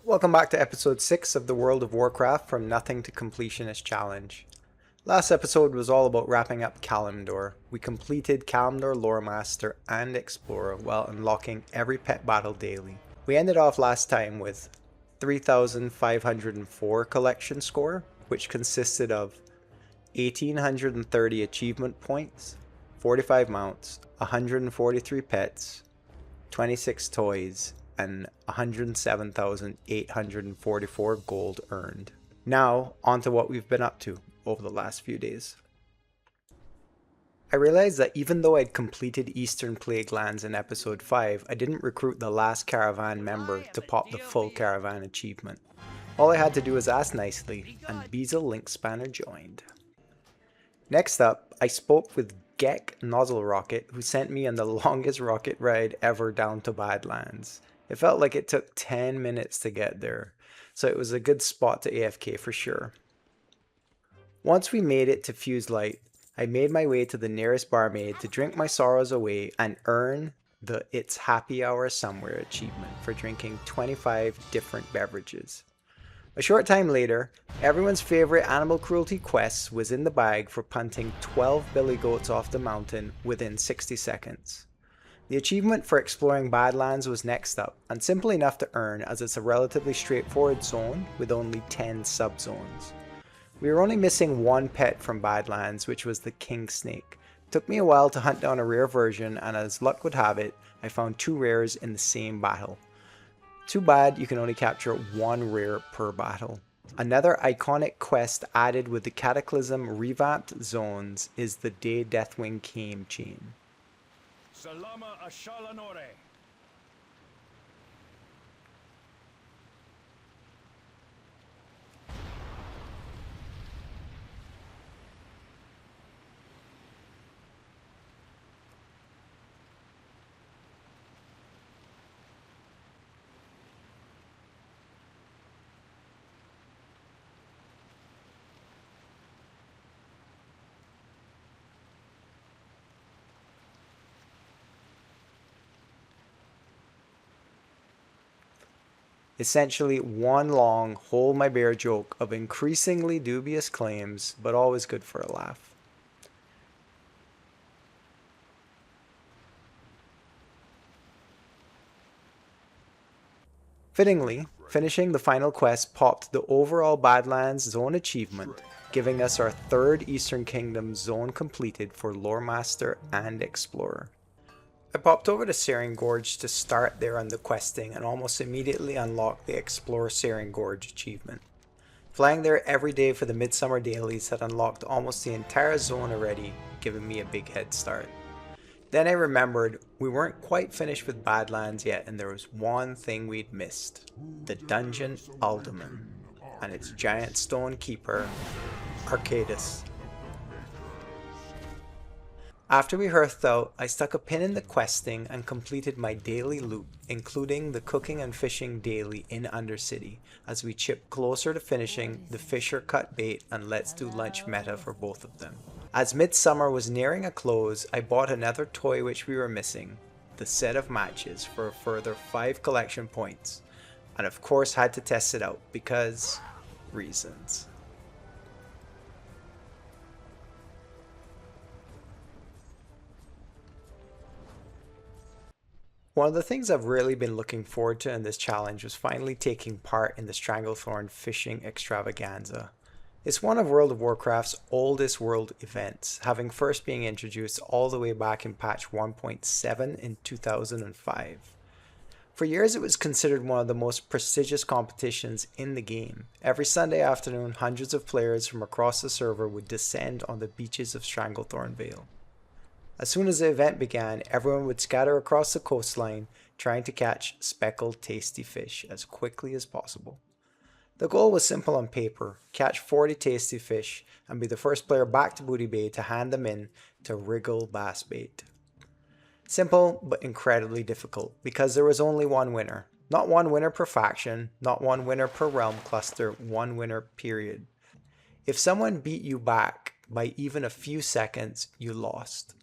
Welcome back to episode 6 of the World of Warcraft From Nothing to Completionist Challenge. Last episode was all about wrapping up Kalimdor. We completed Kalimdor Loremaster and Explorer while unlocking every pet battle daily. We ended off last time with 3,504 collection score, which consisted of 1,830 achievement points, 45 mounts, 143 pets, 26 toys, and 107,844 gold earned. Now, on to what we've been up to over the last few days. I realized that even though I'd completed Eastern Plague Lands in episode 5, I didn't recruit the last caravan member to pop the full caravan achievement. All I had to do was ask nicely, and Beezel Linkspanner joined. Next up, I spoke with Gek Nozzle Rocket, who sent me on the longest rocket ride ever down to Badlands. It felt like it took 10 minutes to get there, so it was a good spot to AFK for sure. Once we made it to Fuse Light, I made my way to the nearest barmaid to drink my sorrows away and earn the It's Happy Hour Somewhere achievement for drinking 25 different beverages. A short time later, everyone's favorite animal cruelty quest was in the bag for punting 12 billy goats off the mountain within 60 seconds. The achievement for exploring Badlands was next up, and simple enough to earn as it's a relatively straightforward zone with only 10 subzones. We were only missing one pet from Badlands, which was the king snake. It took me a while to hunt down a rare version, and as luck would have it, I found 2 rares in the same battle. Too bad you can only capture 1 rare per battle. Another iconic quest added with the Cataclysm revamped zones is the Day Deathwing came chain. Salama Ashalanore. Essentially one long hold my bear joke of increasingly dubious claims, but always good for a laugh. Fittingly, finishing the final quest popped the overall Badlands zone achievement, giving us our 3rd Eastern Kingdom zone completed for Loremaster and Explorer. I popped over to Searing Gorge to start there on the questing and almost immediately unlocked the Explore Searing Gorge achievement. Flying there every day for the Midsummer dailies had unlocked almost the entire zone already, giving me a big head start. Then I remembered we weren't quite finished with Badlands yet, and there was one thing we'd missed: the dungeon Alderman and its giant stone keeper, Arcadus. After we hearthed out, I stuck a pin in the questing and completed my daily loop, including the cooking and fishing daily in Undercity, as we chipped closer to finishing the Fisher Cut Bait and Let's Do Lunch meta for both of them. As Midsummer was nearing a close, I bought another toy which we were missing, the set of matches, for a further 5 collection points, and of course had to test it out because reasons. One of the things I've really been looking forward to in this challenge was finally taking part in the Stranglethorn Fishing Extravaganza. It's one of World of Warcraft's oldest world events, having first being introduced all the way back in patch 1.7 in 2005. For years it was considered one of the most prestigious competitions in the game. Every Sunday afternoon, hundreds of players from across the server would descend on the beaches of Stranglethorn Vale. As soon as the event began, everyone would scatter across the coastline, trying to catch speckled tasty fish as quickly as possible. The goal was simple on paper: catch 40 tasty fish and be the first player back to Booty Bay to hand them in to Wriggle Bass Bait. Simple, but incredibly difficult, because there was only one winner. Not one winner per faction, not one winner per realm cluster, one winner period. If someone beat you back by even a few seconds, you lost.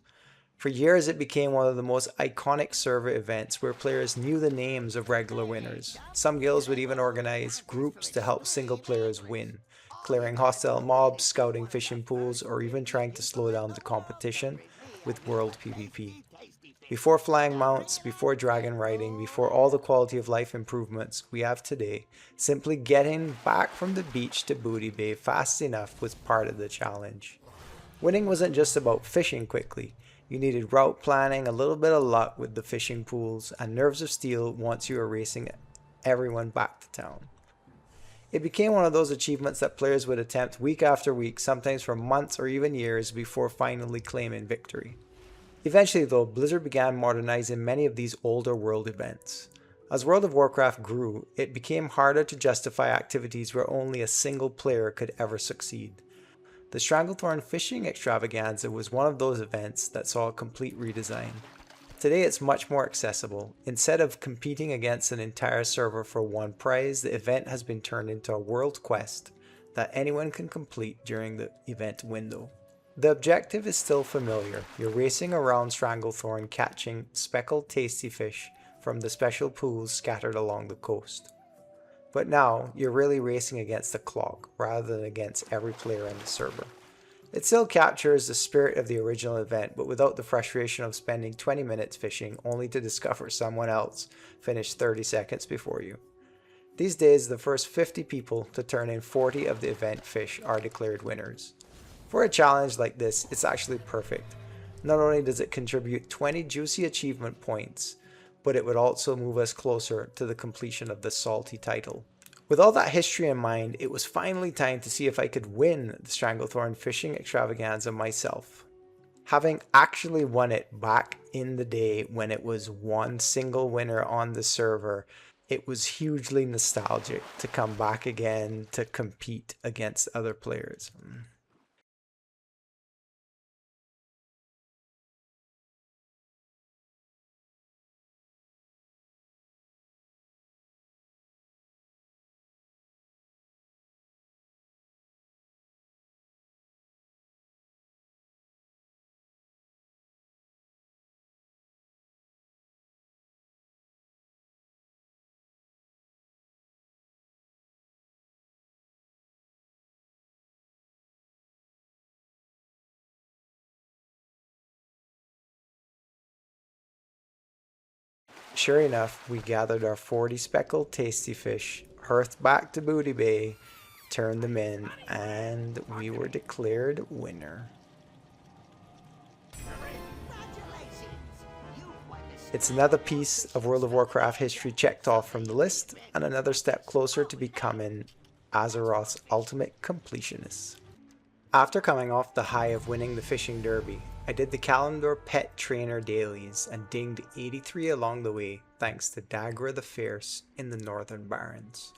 For years it became one of the most iconic server events where players knew the names of regular winners. Some guilds would even organize groups to help single players win, clearing hostile mobs, scouting fishing pools, or even trying to slow down the competition with world PvP. Before flying mounts, before dragon riding, before all the quality of life improvements we have today, simply getting back from the beach to Booty Bay fast enough was part of the challenge. Winning wasn't just about fishing quickly. You needed route planning, a little bit of luck with the fishing pools, and nerves of steel once you were racing everyone back to town. It became one of those achievements that players would attempt week after week, sometimes for months or even years before finally claiming victory. Eventually though, Blizzard began modernizing many of these older world events. As World of Warcraft grew, it became harder to justify activities where only a single player could ever succeed. The Stranglethorn Fishing Extravaganza was one of those events that saw a complete redesign. Today it's much more accessible. Instead of competing against an entire server for one prize, the event has been turned into a world quest that anyone can complete during the event window. The objective is still familiar. You're racing around Stranglethorn tasting speckled tasty fish from the special pools scattered along the coast. But now, you're really racing against the clock, rather than against every player in the server. It still captures the spirit of the original event, but without the frustration of spending 20 minutes fishing only to discover someone else finished 30 seconds before you. These days, the first 50 people to turn in 40 of the event fish are declared winners. For a challenge like this, it's actually perfect. Not only does it contribute 20 juicy achievement points, but it would also move us closer to the completion of the salty title. With all that history in mind, it was finally time to see if I could win the Stranglethorn Fishing Extravaganza myself. Having actually won it back in the day when it was one single winner on the server, it was hugely nostalgic to come back again to compete against other players. Sure enough, we gathered our 40 speckled tasty fish, hearthed back to Booty Bay, turned them in, and we were declared winner. It's another piece of World of Warcraft history checked off from the list, and another step closer to becoming Azeroth's ultimate completionist. After coming off the high of winning the fishing derby, I did the calendar pet trainer dailies and dinged 83 along the way thanks to Daggra the Fierce in the Northern Barrens.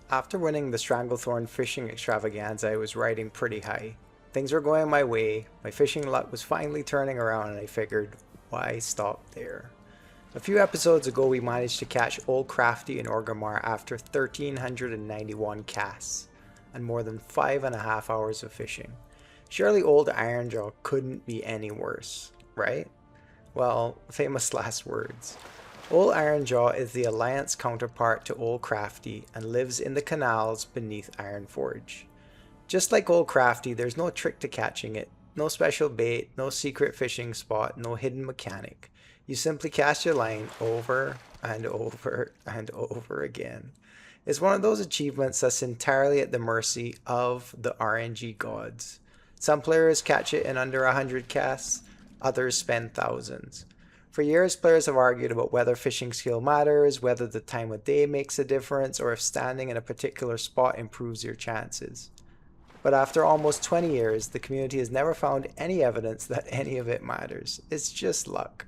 After winning the Stranglethorn Fishing Extravaganza, I was riding pretty high. Things were going my way, my fishing luck was finally turning around, and I figured, why stop there? A few episodes ago we managed to catch Old Crafty in Orgrimmar after 1391 casts and more than 5.5 hours of fishing. Surely Old Ironjaw couldn't be any worse, right? Well, famous last words. Old Ironjaw is the Alliance counterpart to Old Crafty and lives in the canals beneath Ironforge. Just like Old Crafty, there's no trick to catching it. No special bait, no secret fishing spot, no hidden mechanic. You simply cast your line over and over and over again. It's one of those achievements that's entirely at the mercy of the RNG gods. Some players catch it in under 100 casts, others spend thousands. For years, players have argued about whether fishing skill matters, whether the time of day makes a difference, or if standing in a particular spot improves your chances. But after almost 20 years, the community has never found any evidence that any of it matters. It's just luck.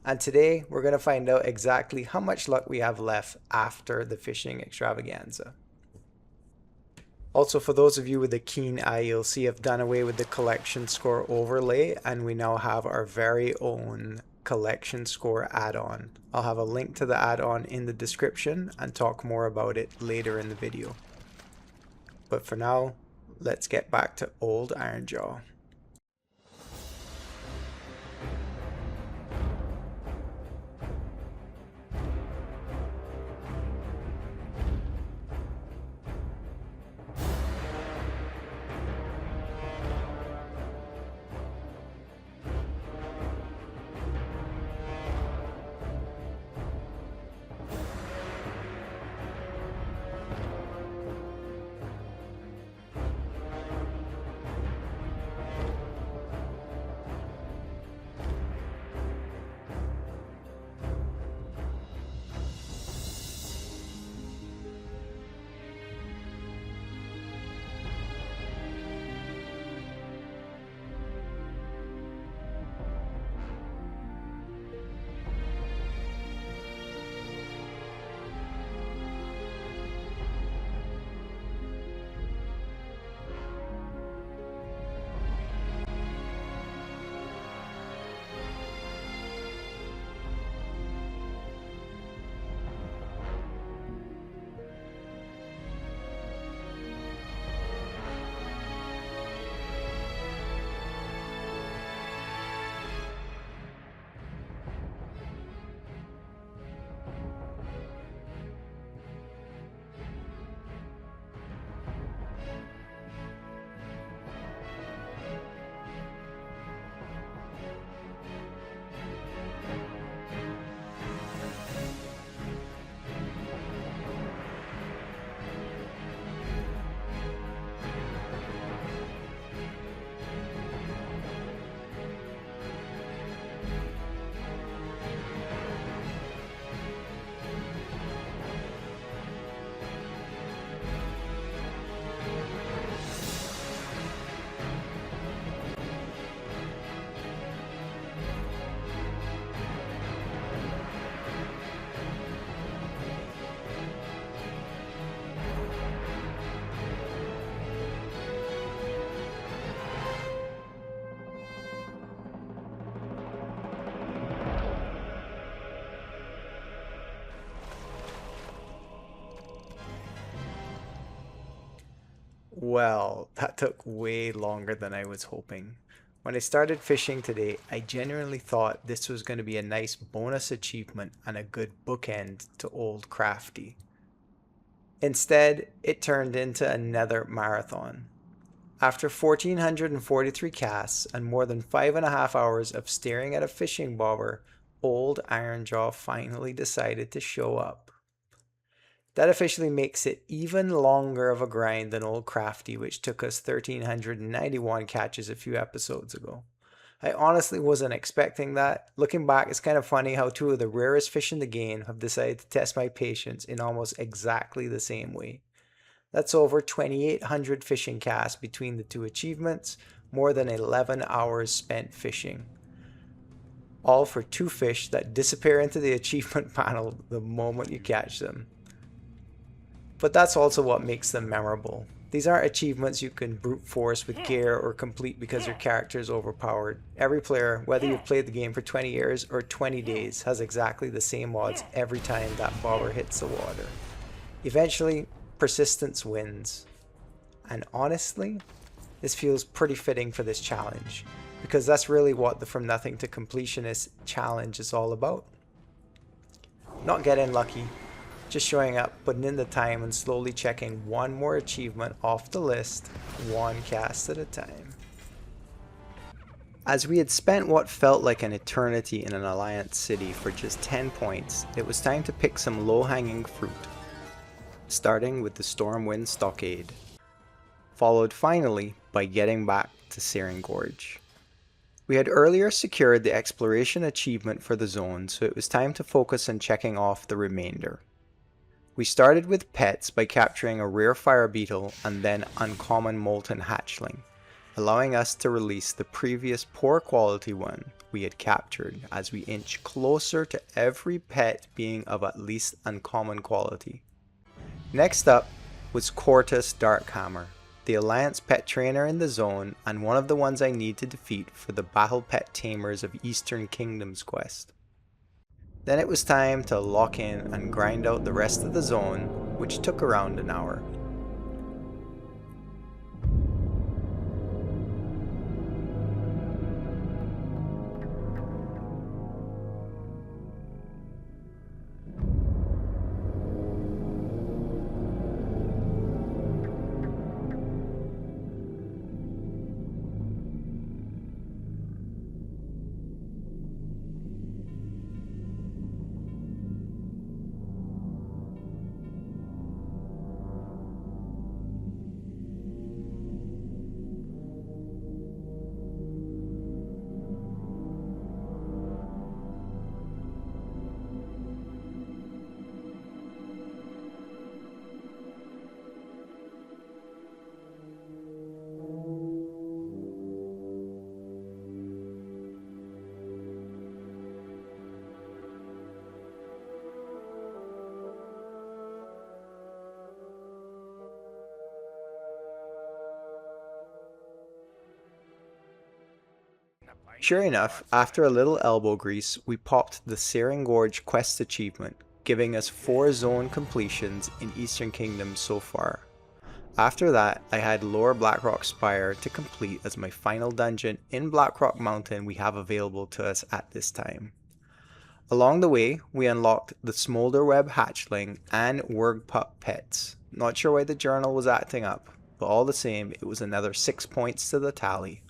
And today, we're going to find out exactly how much luck we have left after the fishing extravaganza. Also, for those of you with a keen eye, you'll see I've done away with the collection score overlay, and we now have our very own collection score add-on. I'll have a link to the add-on in the description and talk more about it later in the video. But for now, let's get back to Old Ironjaw. Well, that took way longer than I was hoping. When I started fishing today, I genuinely thought this was going to be a nice bonus achievement and a good bookend to Old Crafty. Instead, it turned into another marathon. After 1,443 casts and more than 5.5 hours of staring at a fishing bobber, Old Ironjaw finally decided to show up. That officially makes it even longer of a grind than Old Crafty, which took us 1,391 catches a few episodes ago. I honestly wasn't expecting that. Looking back, it's kind of funny how two of the rarest fish in the game have decided to test my patience in almost exactly the same way. That's over 2,800 fishing casts between the two achievements, more than 11 hours spent fishing. All for two fish that disappear into the achievement panel the moment you catch them. But that's also what makes them memorable. These aren't achievements you can brute force with gear or complete because your character is overpowered. Every player, whether you've played the game for 20 years or 20 days, has exactly the same odds every time that bobber hits the water. Eventually, persistence wins. And honestly, this feels pretty fitting for this challenge, because that's really what the From Nothing to Completionist challenge is all about. Not getting lucky, just showing up, putting in the time, and slowly checking one more achievement off the list, one cast at a time. As we had spent what felt like an eternity in an Alliance city for just 10 points, it was time to pick some low-hanging fruit, starting with the Stormwind Stockade, followed finally by getting back to Searing Gorge. We had earlier secured the exploration achievement for the zone, so it was time to focus on checking off the remainder. We started with pets by capturing a rare fire beetle and then uncommon molten hatchling, allowing us to release the previous poor quality one we had captured as we inch closer to every pet being of at least uncommon quality. Next up was Cortus Darkhammer, the Alliance pet trainer in the zone and one of the ones I need to defeat for the Battle Pet Tamers of Eastern Kingdoms quest. Then it was time to lock in and grind out the rest of the zone, which took around an hour. Sure enough, after a little elbow grease, we popped the Searing Gorge quest achievement, giving us 4 zone completions in Eastern Kingdom so far. After that, I had Lower Blackrock Spire to complete as my final dungeon in Blackrock Mountain we have available to us at this time. Along the way, we unlocked the Smolderweb Hatchling and Wurgpup pets. Not sure why the journal was acting up, but all the same, it was another 6 points to the tally.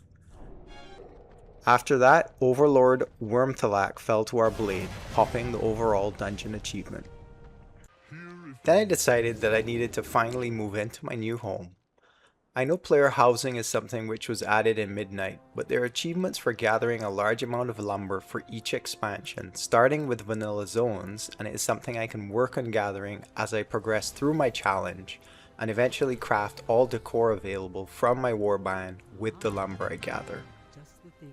After that, Overlord Wormtalak fell to our blade, popping the overall dungeon achievement. Then I decided that I needed to finally move into my new home. I know player housing is something which was added in Midnight, but there are achievements for gathering a large amount of lumber for each expansion, starting with vanilla zones, and it is something I can work on gathering as I progress through my challenge, and eventually craft all decor available from my warband with the lumber I gather.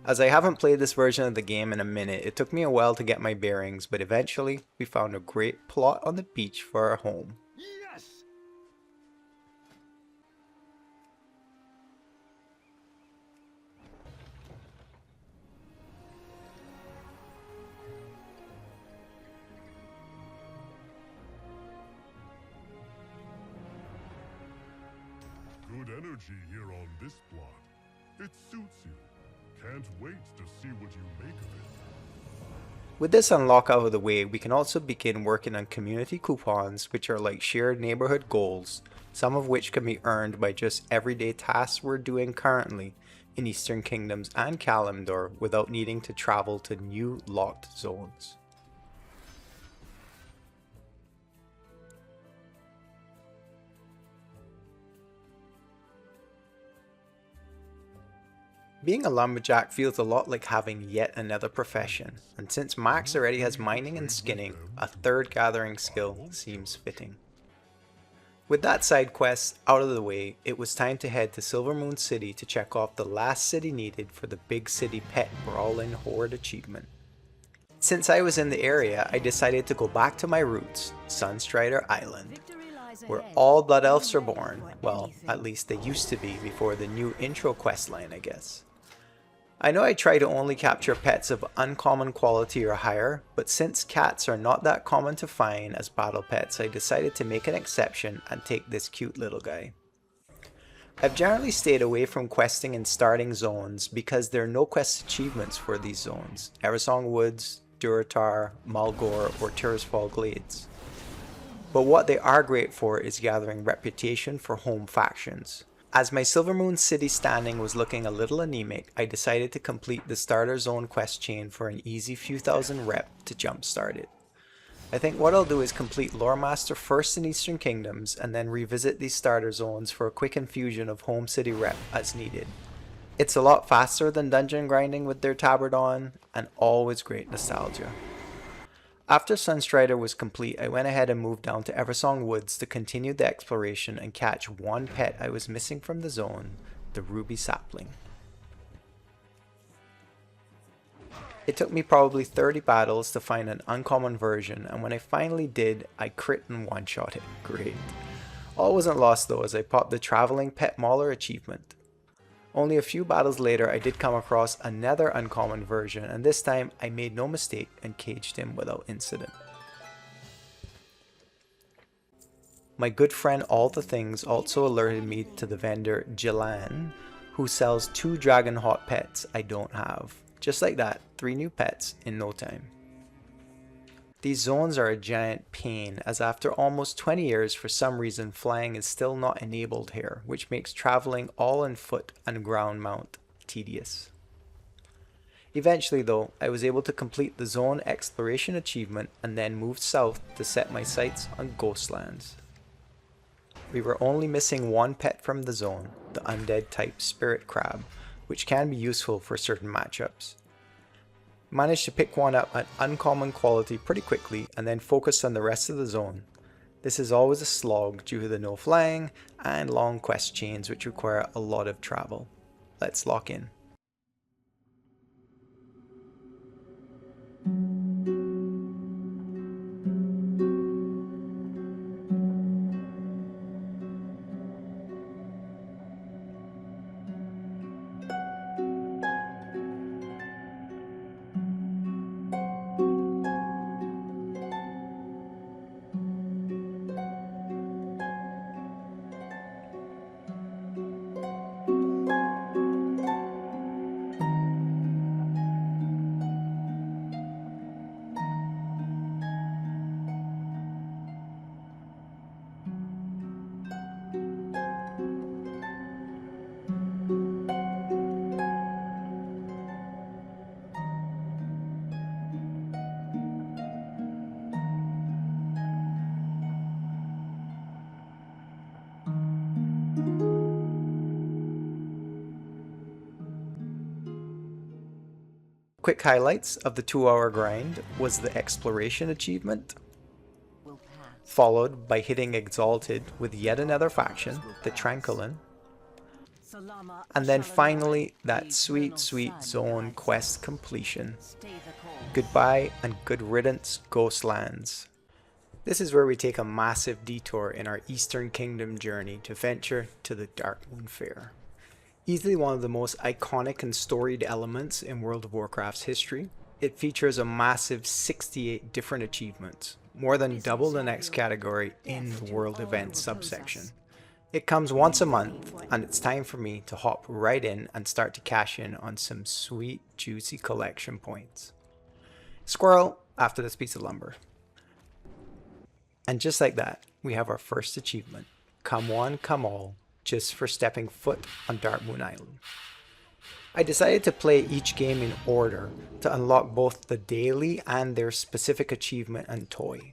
As I haven't played this version of the game in a minute, it took me a while to get my bearings, but eventually we found a great plot on the beach for our home. Yes! good energy here on this plot. It suits you. Can't wait to see what you make of it. With this unlock out of the way, we can also begin working on community coupons, which are like shared neighborhood goals, some of which can be earned by just everyday tasks we're doing currently in Eastern Kingdoms and Kalimdor without needing to travel to new locked zones. Being a lumberjack feels a lot like having yet another profession, and since Max already has mining and skinning, a third gathering skill seems fitting. With that side quest out of the way, it was time to head to Silvermoon City to check off the last city needed for the Big City Pet Brawlin' Horde achievement. Since I was in the area, I decided to go back to my roots, Sunstrider Island, where all Blood Elves are born. Well, at least they used to be before the new intro questline, I guess. I know I try to only capture pets of uncommon quality or higher, but since cats are not that common to find as battle pets, I decided to make an exception and take this cute little guy. I've generally stayed away from questing in starting zones because there are no quest achievements for these zones, Eversong Woods, Durotar, Mulgore, or Tirisfal Glades. But what they are great for is gathering reputation for home factions. As my Silvermoon City standing was looking a little anemic, I decided to complete the starter zone quest chain for an easy few thousand rep to jumpstart it. I think what I'll do is complete Loremaster first in Eastern Kingdoms and then revisit these starter zones for a quick infusion of home city rep as needed. It's a lot faster than dungeon grinding with their tabard on, and always great nostalgia. After Sunstrider was complete, I went ahead and moved down to Eversong Woods to continue the exploration and catch one pet I was missing from the zone, the Ruby Sapling. It took me probably 30 battles to find an uncommon version, and when I finally did, I crit and one-shot it. Great. All wasn't lost though, as I popped the Traveling Pet Mauler achievement. Only a few battles later, I did come across another uncommon version, and this time I made no mistake and caged him without incident. My good friend All the Things also alerted me to the vendor Jilan, who sells 2 Dragonhawk pets I don't have. Just like that, 3 new pets in no time. These zones are a giant pain, as after almost 20 years, for some reason flying is still not enabled here, which makes traveling all on foot and ground mount tedious. Eventually though, I was able to complete the zone exploration achievement and then moved south to set my sights on Ghostlands. We were only missing one pet from the zone, the undead type Spirit Crab, which can be useful for certain matchups. Managed to pick one up at uncommon quality pretty quickly and then focused on the rest of the zone. This is always a slog due to the no flying and long quest chains which require a lot of travel. Let's lock in. Quick highlights of the 2-hour grind was the exploration achievement, followed by hitting Exalted with yet another faction, the Tranquillin, and then finally that sweet zone quest completion. Goodbye and good riddance, Ghostlands. This is where we take a massive detour in our Eastern Kingdom journey to venture to the Darkmoon Faire. Easily one of the most iconic and storied elements in World of Warcraft's history, it features a massive 68 different achievements, more than double the next category in the World Events subsection. It comes once a month, and it's time for me to hop right in and start to cash in on some sweet, juicy collection points. Squirrel after this piece of lumber. And just like that, we have our first achievement. Come one, come all, just for stepping foot on Darkmoon Island. I decided to play each game in order to unlock both the daily and their specific achievement and toy.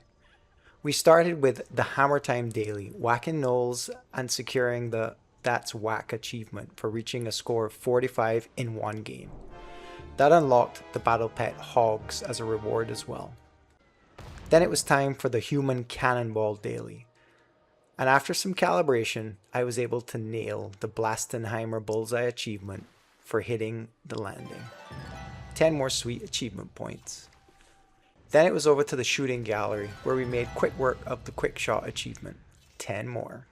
We started with the Hammer Time Daily, whacking gnolls and securing the That's Whack achievement for reaching a score of 45 in one game. That unlocked the Battle Pet Hogs as a reward as well. Then it was time for the Human Cannonball Daily. And after some calibration, I was able to nail the Blastenheimer Bullseye achievement for hitting the landing. 10 more sweet achievement points. Then it was over to the shooting gallery where we made quick work of the quick shot achievement. 10 more.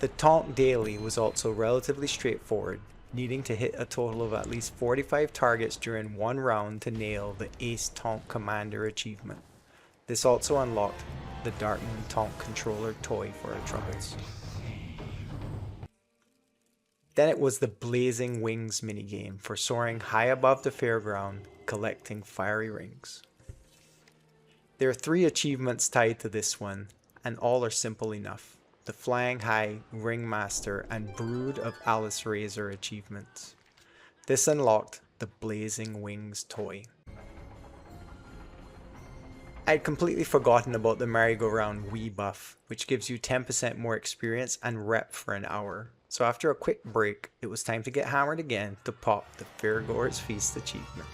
The taunt daily was also relatively straightforward, needing to hit a total of at least 45 targets during one round to nail the Ace Taunt Commander achievement. This also unlocked the Darkmoon Taunt Controller toy for our troubles. Then it was the Blazing Wings minigame for soaring high above the fairground, collecting fiery rings. There are 3 achievements tied to this one, and all are simple enough. The Flying High, Ringmaster, and Brood of Alice Razor achievements. This unlocked the Blazing Wings toy. I had completely forgotten about the merry-go-round Wii buff, which gives you 10% more experience and rep for an hour. So after a quick break, it was time to get hammered again to pop the Fairgoer's Feast achievement.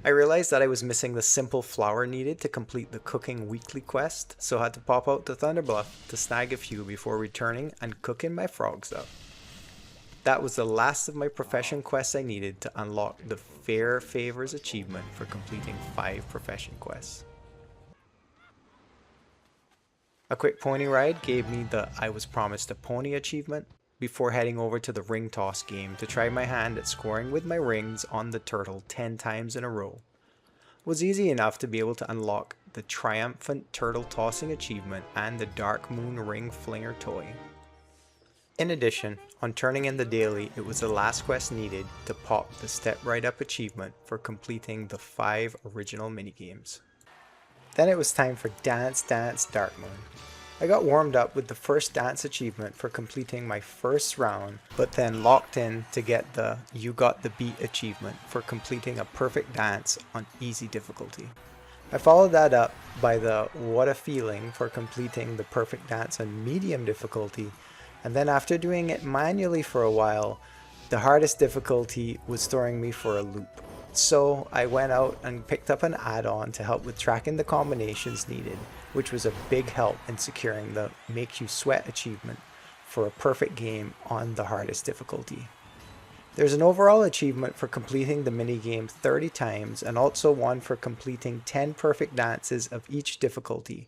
I realized that I was missing the simple flour needed to complete the cooking weekly quest, so I had to pop out to Thunderbluff to snag a few before returning and cooking my frogs up. That was the last of my profession quests I needed to unlock the Fair Favors achievement for completing 5 profession quests. A quick pony ride gave me the I was promised a pony achievement, before heading over to the ring toss game to try my hand at scoring with my rings on the turtle 10 times in a row. It was easy enough to be able to unlock the triumphant turtle tossing achievement and the Darkmoon ring flinger toy. In addition, on turning in the daily, it was the last quest needed to pop the Step Right Up achievement for completing the 5 original minigames. Then it was time for Dance Dance Darkmoon. I got warmed up with the first dance achievement for completing my first round, but then locked in to get the You Got the Beat achievement for completing a perfect dance on easy difficulty. I followed that up by the What a Feeling for completing the perfect dance on medium difficulty, and then after doing it manually for a while, the hardest difficulty was throwing me for a loop. So I went out and picked up an add-on to help with tracking the combinations needed, which was a big help in securing the Make You Sweat achievement for a perfect game on the hardest difficulty. There's an overall achievement for completing the minigame 30 times and also one for completing 10 perfect dances of each difficulty,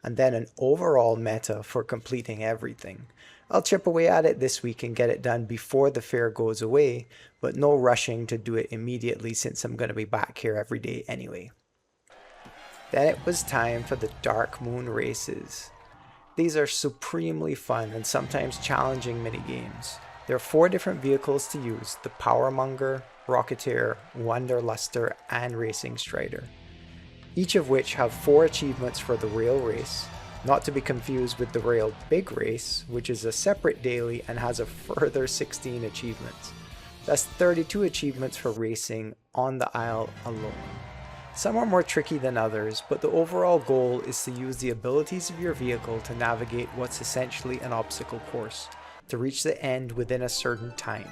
and then an overall meta for completing everything. I'll chip away at it this week and get it done before the fair goes away, but no rushing to do it immediately since I'm going to be back here every day anyway. Then it was time for the Darkmoon races. These are supremely fun and sometimes challenging minigames. There are 4 different vehicles to use: the Powermonger, Rocketeer, Wanderluster, and Racing Strider. Each of which have 4 achievements for the rail race, not to be confused with the rail big race, which is a separate daily and has a further 16 achievements. That's 32 achievements for racing on the Isle alone. Some are more tricky than others, but the overall goal is to use the abilities of your vehicle to navigate what's essentially an obstacle course, to reach the end within a certain time.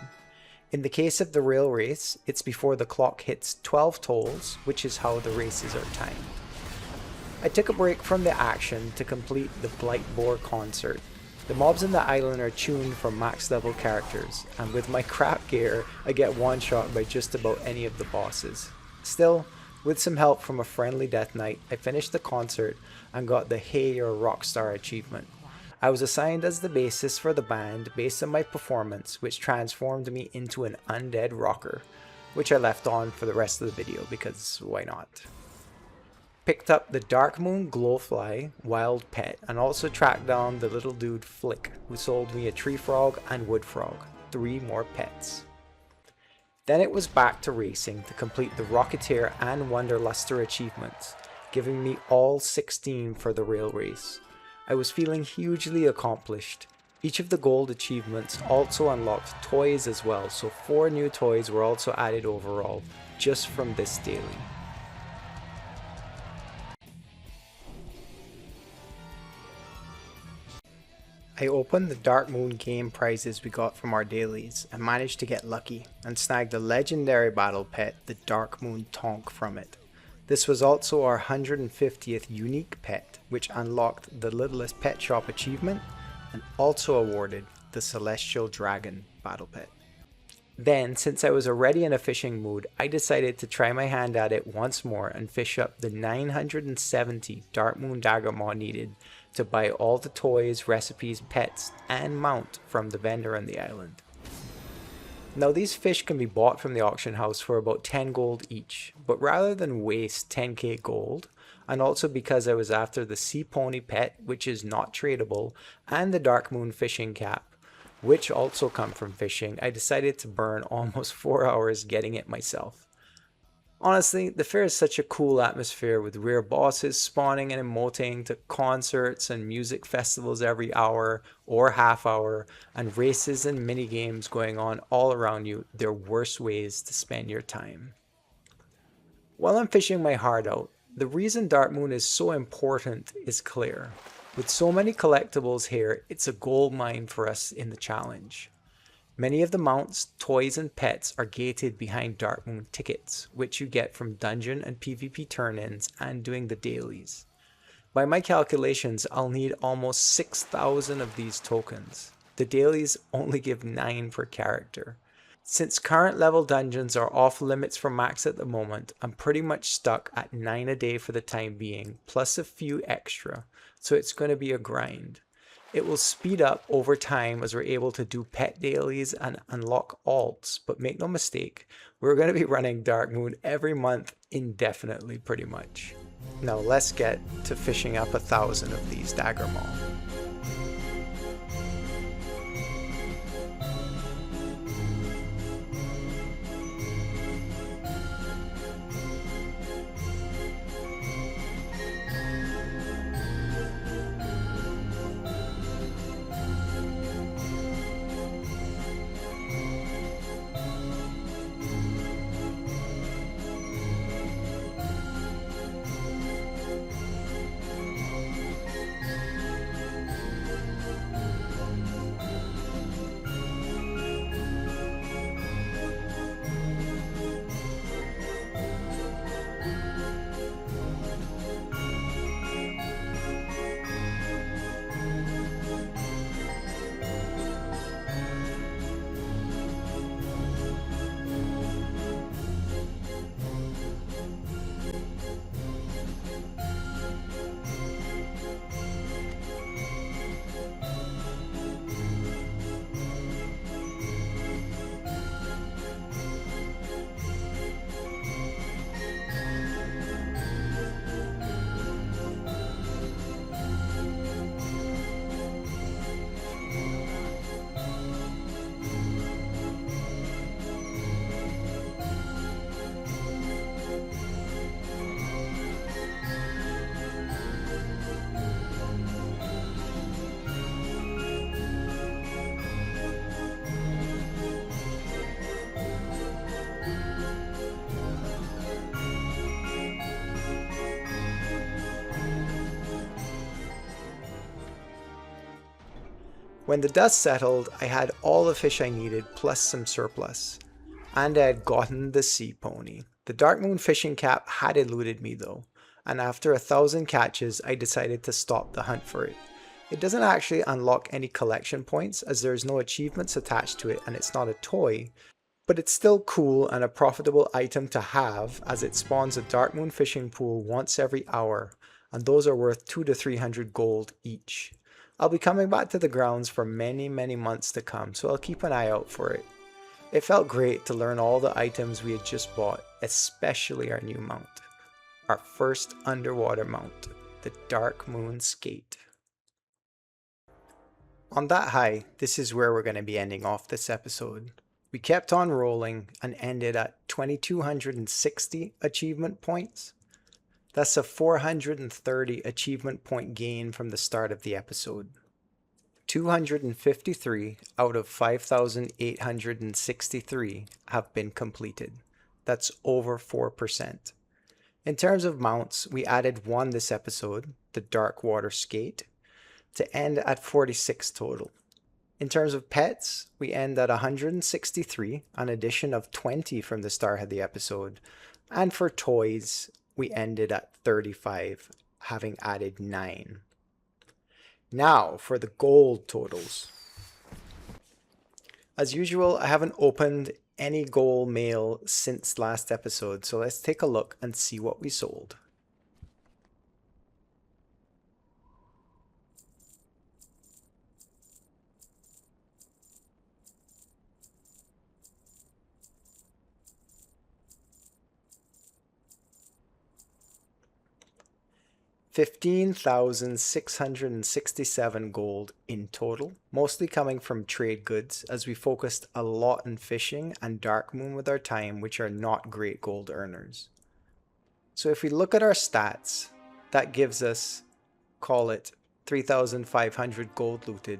In the case of the rail race, it's before the clock hits 12 tolls, which is how the races are timed. I took a break from the action to complete the Blightboar concert. The mobs in the island are tuned for max level characters, and with my crap gear, I get one shot by just about any of the bosses. Still, with some help from a friendly Death Knight, I finished the concert and got the Hey You're a Rockstar achievement. I was assigned as the bassist for the band based on my performance, which transformed me into an undead rocker, which I left on for the rest of the video because why not? picked up the Darkmoon Glowfly wild pet, and also tracked down the little dude Flick, who sold me a tree frog and wood frog, 3 more pets. Then it was back to racing to complete the Rocketeer and Wanderluster achievements, giving me all 16 for the rail race. I was feeling hugely accomplished. Each of the gold achievements also unlocked toys as well, so 4 new toys were also added overall, just from this daily. I opened the Darkmoon game prizes we got from our dailies and managed to get lucky and snagged a legendary battle pet, the Darkmoon Tonk, from it. This was also our 150th unique pet, which unlocked the Littlest Pet Shop achievement and also awarded the Celestial Dragon battle pet. Then, since I was already in a fishing mood, I decided to try my hand at it once more and fish up the 970 Darkmoon Dagger Maw needed to buy all the toys, recipes, pets, and mount from the vendor on the island. Now these fish can be bought from the auction house for about 10 gold each, but rather than waste 10k gold, and also because I was after the Sea Pony pet, which is not tradable, and the Darkmoon fishing cap, which also come from fishing, I decided to burn almost 4 hours getting it myself. Honestly, the fair is such a cool atmosphere with rare bosses spawning and emoting to concerts and music festivals every hour or half hour, and races and mini games going on all around you. They're worse ways to spend your time. While I'm fishing my heart out, the reason Darkmoon is so important is clear. With so many collectibles here, it's a gold mine for us in the challenge. Many of the mounts, toys, and pets are gated behind Darkmoon tickets, which you get from dungeon and PvP turn-ins and doing the dailies. By my calculations, I'll need almost 6,000 of these tokens. The dailies only give 9 per character. Since current level dungeons are off limits for max at the moment, I'm pretty much stuck at 9 a day for the time being, plus a few extra, so it's going to be a grind. It will speed up over time as we're able to do pet dailies and unlock alts, but make no mistake, we're going to be running Darkmoon every month indefinitely pretty much. Now let's get to fishing up 1,000 of these Dagger Maw. When the dust settled, I had all the fish I needed plus some surplus. And I had gotten the Sea Pony. The Darkmoon fishing cap had eluded me though, and after 1,000 catches I decided to stop the hunt for it. It doesn't actually unlock any collection points as there's no achievements attached to it and it's not a toy, but it's still cool and a profitable item to have as it spawns a Darkmoon fishing pool once every hour, and those are worth 200 to 300 gold each. I'll be coming back to the grounds for many months to come, so I'll keep an eye out for it. It felt great to learn all the items we had just bought, especially our new mount. our first underwater mount, the Darkmoon Skate. On that high, this is where we're going to be ending off this episode. We kept on rolling and ended at 2260 achievement points. That's a 430 achievement point gain from the start of the episode. 253 out of 5,863 have been completed. That's over 4%. In terms of mounts, we added one this episode, the Darkwater Skate, to end at 46 total. In terms of pets, we end at 163, an addition of 20 from the start of the episode. And for toys, we ended at 35, having added 9. Now for the gold totals. As usual, I haven't opened any gold mail since last episode, so let's take a look and see what we sold. $15,667 gold in total, mostly coming from trade goods as we focused a lot on fishing and Darkmoon with our time, which are not great gold earners. So if we look at our stats, that gives us, call it 3,500 gold looted,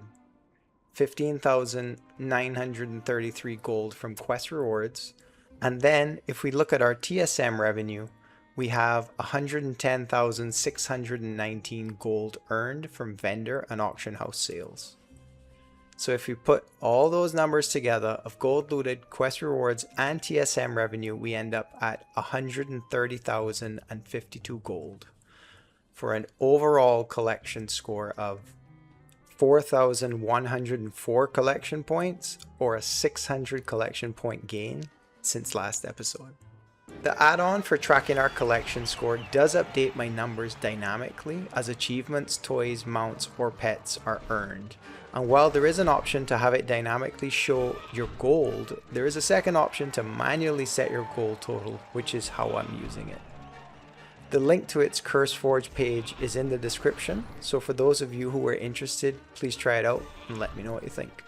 15,933 gold from quest rewards, and then if we look at our TSM revenue, we have 110,619 gold earned from vendor and auction house sales. So if we put all those numbers together of gold looted, quest rewards, and TSM revenue, we end up at 130,052 gold for an overall collection score of 4,104 collection points, or a 600 collection point gain since last episode. The add-on for tracking our collection score does update my numbers dynamically as achievements, toys, mounts, or pets are earned. And while there is an option to have it dynamically show your gold, there is a second option to manually set your gold total, which is how I'm using it. The link to its CurseForge page is in the description, so for those of you who are interested, please try it out and let me know what you think.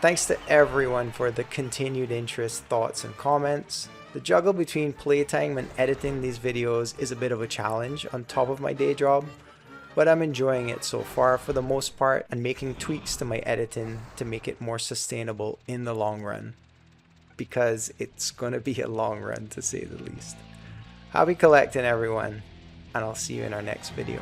Thanks to everyone for the continued interest, thoughts, and comments. The juggle between playtime and editing these videos is a bit of a challenge on top of my day job, but I'm enjoying it so far for the most part and making tweaks to my editing to make it more sustainable in the long run, because it's going to be a long run to say the least. Happy collecting everyone, and I'll see you in our next video.